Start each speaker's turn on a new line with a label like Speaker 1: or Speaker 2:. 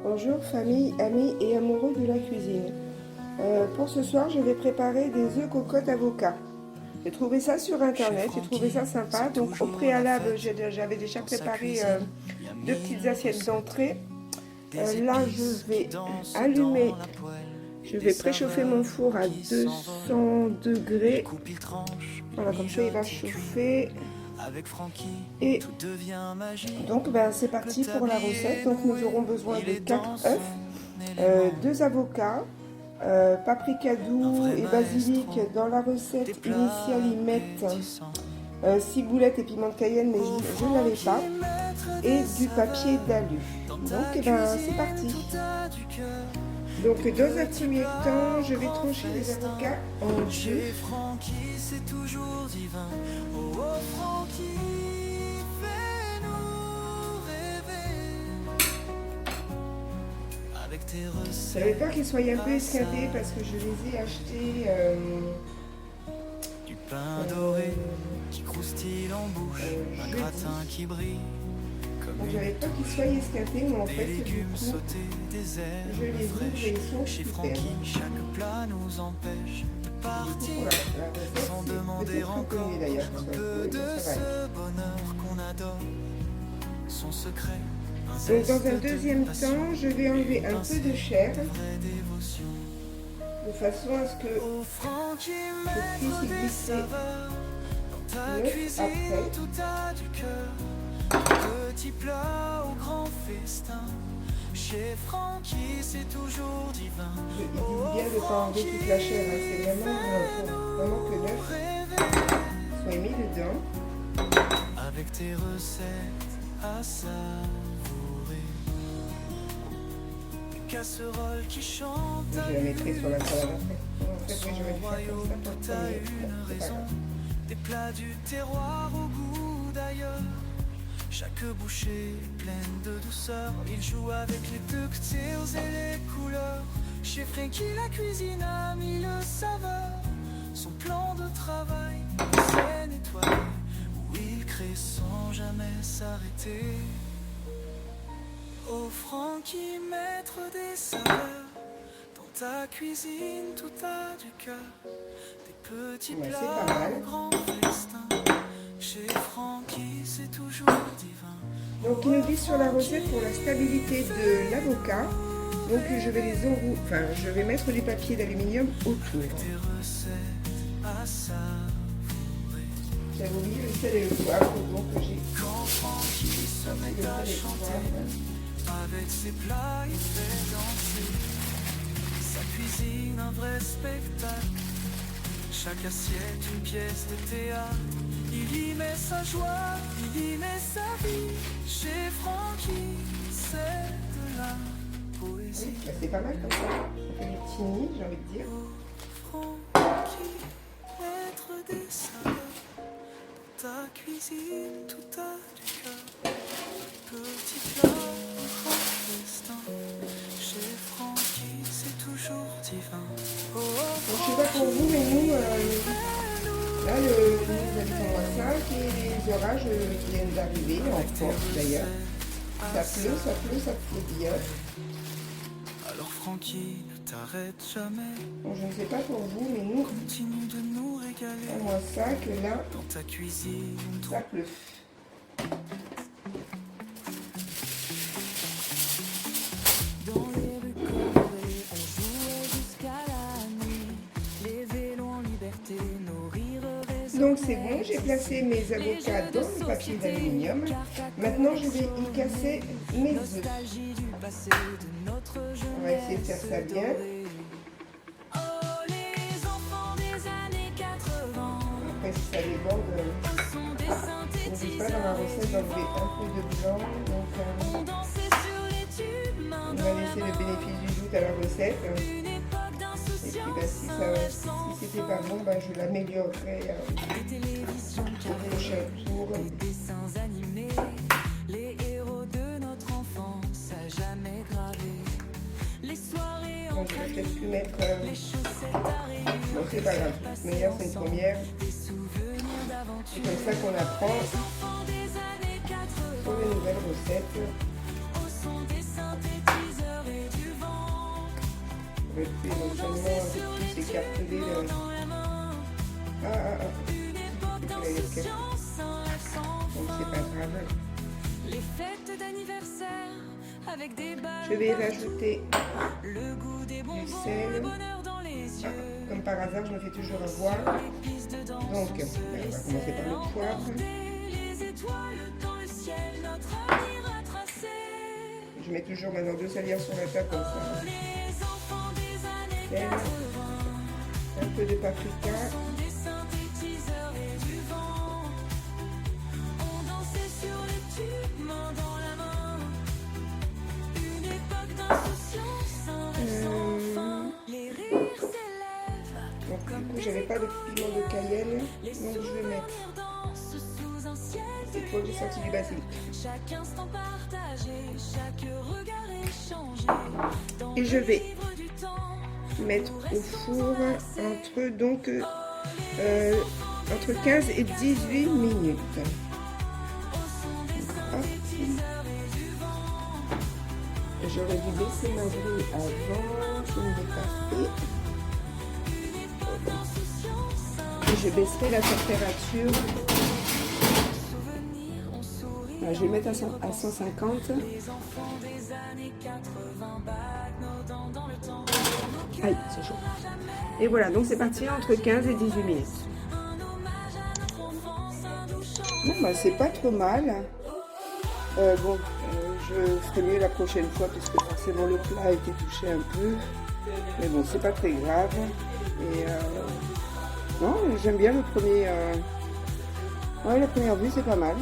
Speaker 1: Bonjour famille, amis et amoureux de la cuisine. Pour ce soir, je vais préparer des œufs cocottes avocat. J'ai trouvé ça sur internet, j'ai trouvé ça sympa. Donc au préalable, j'avais déjà préparé deux petites assiettes d'entrée. Là, je vais allumer, je vais préchauffer mon four à 200 degrés. Voilà, comme ça il va chauffer. Et donc c'est parti pour la recette. Donc nous aurons besoin de 4 œufs, 2 avocats, paprika doux et basilic. Dans la recette initiale ils mettent ciboulette et piment de Cayenne, mais je ne l'avais pas, et du papier d'alu. Donc c'est parti. Donc dans un premier temps, je vais trancher les avocats en deux. J'avais peur qu'ils soient un peu esquintés parce que je les ai achetés
Speaker 2: du pain doré qui croustille en bouche, un gratin qui brille.
Speaker 1: Donc j'avais peur qu'ils soient esquintés, mais en fait du coup, je les ouvre et ils sont
Speaker 2: chez
Speaker 1: super.
Speaker 2: Francky, chaque plat nous empêche de partir sans demander encore un peu de ce bonheur qu'on adore. Son secret.
Speaker 1: Donc dans un deuxième temps, je vais enlever un peu de chair de façon à ce que je puisse y glisser l'œuf après.
Speaker 2: Petit plat au grand festin, chez Francky c'est toujours divin.
Speaker 1: Il dit bien de ne pas enlever toute la chair, hein. C'est vraiment que l'œuf soit mis dedans.
Speaker 2: Avec tes recettes à savourer, une casserole qui chante.
Speaker 1: Je la mettrai sur la salade après. En fait, oui, je vais le faire comme ça pour
Speaker 2: t'as une raison. Des plats du terroir au goût d'ailleurs. Chaque bouchée pleine de douceur, il joue avec les ductiles et les couleurs. Chez Francky, la cuisine a mis le saveur. Son plan de travail, c'est nettoyer, où il crée sans jamais s'arrêter. Oh Francky, maître des saveurs, dans ta cuisine tout a du cœur. Des petits plats au grand festin. Chez Francky, c'est toujours divin.
Speaker 1: Donc il nous dit sur la recette pour la stabilité de l'avocat. Donc je vais les enrouler, je vais mettre du papier d'aluminium autour. J'avais oublié le sel et le poivre, donc j'ai
Speaker 2: quand Francky se met à chanter, avec ses plats il fait danser. Sa cuisine un vrai spectacle, chaque assiette une pièce de théâtre. Il y met sa joie, il y met sa vie. Chez Francky, c'est de la poésie.
Speaker 1: Oui, c'est pas mal comme ça. Ça fait des petits nids, j'ai envie de dire.
Speaker 2: Francky, maître des saveurs. Dans ta cuisine, tout a du cœur. Petit plat, au grand festin. Chez Francky, c'est toujours divin.
Speaker 1: Donc, je sais pas pour vous, mais nous, là, nous habitons à 5 et les orages viennent d'arriver, en force d'ailleurs. Ça pleut bien.
Speaker 2: Alors Francky, ne t'arrête jamais.
Speaker 1: Bon, je ne sais pas pour vous, mais nous,
Speaker 2: Continue de nous régaler.
Speaker 1: à moins 5, là,
Speaker 2: Dans ta cuisine,
Speaker 1: ça pleut.
Speaker 2: dans les rues colorées, on jouait jusqu'à la nuit. Les vélos en liberté, nos rires résonnaient.
Speaker 1: Donc c'est bon, j'ai placé mes avocats dans le papier d'aluminium. Maintenant, je vais y casser mes œufs.
Speaker 2: Nostalgie du passé, de notre
Speaker 1: On va essayer de faire ça bien.
Speaker 2: Oh, les enfants des années 80.
Speaker 1: Après, si ça déborde, n'oublie pas dans la recette d'enlever un peu de blanc. Donc,
Speaker 2: On dansait sur les tubes, main
Speaker 1: on
Speaker 2: dans
Speaker 1: va
Speaker 2: la
Speaker 1: laisser le
Speaker 2: main.
Speaker 1: bénéfice du doute à la recette.
Speaker 2: Une époque
Speaker 1: Et puis
Speaker 2: d'insouciance.
Speaker 1: si c'était pas bon, je l'améliorerai
Speaker 2: Les télévisions
Speaker 1: au prochain tour.
Speaker 2: les dessins animés, les héros de notre enfance à jamais gravés. Les soirées en
Speaker 1: Donc je vais
Speaker 2: famille,
Speaker 1: peut-être plus mettre.
Speaker 2: les chaussettes à rayures.
Speaker 1: Bon, c'est pas grave. De toute manière, c'est une première.
Speaker 2: Des souvenirs
Speaker 1: C'est
Speaker 2: d'aventure.
Speaker 1: comme ça qu'on apprend
Speaker 2: Les enfants des années 80.
Speaker 1: sur les nouvelles recettes.
Speaker 2: Au son des synthés.
Speaker 1: Le plus éventuellement un peu plus écartelé. Donc c'est pas grave.
Speaker 2: Les fêtes d'anniversaire avec des balles.
Speaker 1: Je vais rajouter
Speaker 2: Le goût des bonbons,
Speaker 1: du sel.
Speaker 2: le bonheur dans les yeux.
Speaker 1: Comme par hasard, je me fais toujours avoir.
Speaker 2: L'épice dedans.
Speaker 1: Donc, on va commencer par le poivre.
Speaker 2: Les étoiles dans le ciel, notre avenir à tracer.
Speaker 1: Je mets toujours maintenant 2 salières sur la table comme ça.
Speaker 2: Les enfants des années
Speaker 1: Sel,
Speaker 2: 80.
Speaker 1: un peu de paprika.
Speaker 2: Des synthétiseurs et du vent. On dansait sur les tubes, main dans la main. Une époque d'insouciance, un rêve sans fin. Les rires s'élèvent.
Speaker 1: Donc du coup, j'avais pas de piment de Cayenne, donc je vais mettre
Speaker 2: Danse sous un ciel
Speaker 1: cette fois que j'ai sorti du basilic.
Speaker 2: chaque instant partagé, chaque regard échangé. Dans
Speaker 1: Et je vais
Speaker 2: livre du temps,
Speaker 1: mettre au four entre 15 et 18 minutes. Hop. J'aurais dû baisser ma grille avant, je ne l'ai pas fait. Et je baisserai la température.
Speaker 2: souvenirs, on sourit.
Speaker 1: Je vais mettre à 150.
Speaker 2: Les enfants des années 80 battent nos dents dans le temps.
Speaker 1: Aïe, c'est chaud. Et voilà, donc c'est parti entre 15 et 18 minutes.
Speaker 2: Un hommage à notre enfance, un doux chant.
Speaker 1: Bon, bah, c'est pas trop mal. Je ferai mieux la prochaine fois puisque forcément le plat a été touché un peu. Mais bon, c'est pas très grave. Et non, j'aime bien le premier. Ouais, la première vue, c'est pas mal.